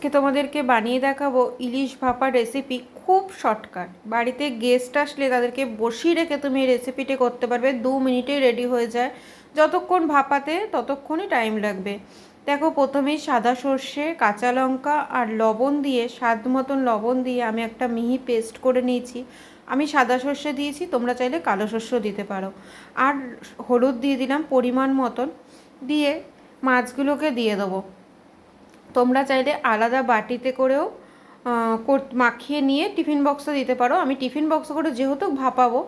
আজকে তোমাদেরকে বানিয়ে দেখাবো ইলিশ ভাপা রেসিপি। খুব শর্টকাট, বাড়িতে গেস্ট আসলে তাদেরকে বসিয়ে রেখে তুমি এই রেসিপিটি করতে পারবে, 2 মিনিটেই রেডি হয়ে যায়। যতক্ষণ ভাপাতে ততক্ষণই টাইম লাগবে। দেখো, প্রথমেই সাদা সর্ষে, কাঁচা লঙ্কা আর লবণ দিয়ে, স্বাদ মতন লবণ দিয়ে আমি একটা মিহি পেস্ট করে নিয়েছি। আমি সাদা সর্ষে দিয়েছি, তোমরা চাইলে কালো সর্ষেও দিতে পারো। আর হলুদ দিয়ে দিলাম পরিমাণ মতন, দিয়ে মাছগুলোকে দিয়ে দেবো। তোমরা চাইলে আলাদা বাটিতে করেও মাখিয়ে নিয়ে টিফিন বক্সে দিতে পারো। আমি টিফিন বক্সে করে যেহেতু ভাপাবো,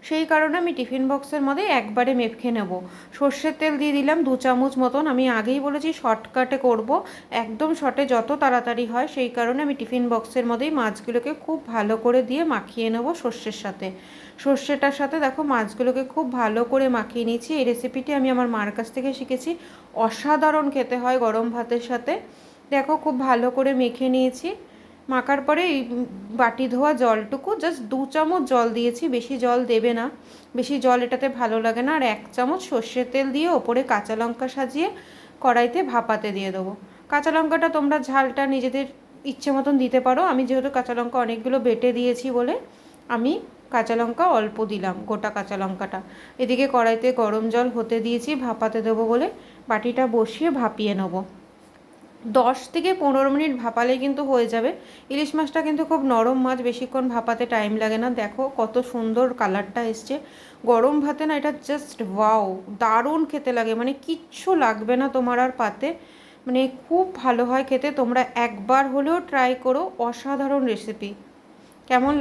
সেই কারণে আমি টিফিন বক্সের মধ্যে একবারে মেখে নেব। সর্ষের তেল দিয়ে দিলাম 2 চামচ মতন। আমি আগেই বলেছি শর্টকাটে করব, একদম শর্টে যত তাড়াতাড়ি হয়, সেই কারণে আমি টিফিন বক্সের মধ্যেই মাছগুলোকে খুব ভালো করে দিয়ে মাখিয়ে নেব সর্ষের সাথে। সর্ষেটার সাথে দেখো মাছগুলোকে খুব ভালো করে মাখিয়ে নিয়েছি। এই রেসিপিটি আমি আমার মার কাছ থেকে শিখেছি, অসাধারণ খেতে হয় গরম ভাতের সাথে। দেখো, খুব ভালো করে মেখে নিয়েছি। মাখার পরে এই বাটি ধোয়া জলটুকু, জাস্ট 2 চামচ জল দিয়েছি, বেশি জল দেবে না, বেশি জল এটাতে ভালো লাগে না। আর 1 চামচ সর্ষের তেল দিয়ে ওপরে কাঁচা লঙ্কা সাজিয়ে কড়াইতে ভাপাতে দিয়ে দেবো। কাঁচা লঙ্কাটা তোমরা ঝালটা নিজেদের ইচ্ছে মতন দিতে পারো। আমি যেহেতু কাঁচা লঙ্কা অনেকগুলো বেটে দিয়েছি বলে আমি কাঁচা লঙ্কা অল্প দিলাম, গোটা কাঁচা লঙ্কাটা। এদিকে কড়াইতে গরম জল হতে দিয়েছি ভাপাতে দেবো বলে, বাটিটা বসিয়ে ভাপিয়ে নেবো। 10 থেকে 15 মিনিট ভাপালেই কিন্তু হয়ে যাবে। ইলিশ মাছটা কিন্তু খুব নরম মাছ, বেশিক্ষণ ভাপাতে টাইম লাগে না। দেখো কত সুন্দর কালারটা এসছে। গরম ভাতে না এটা জাস্ট ওয়াও, দারুণ খেতে লাগে, মানে কিচ্ছু লাগবে না তোমার আর পাতে, মানে খুব ভালো হয় খেতে। তোমরা একবার হলেও ট্রাই করো, অসাধারণ রেসিপি। কেমন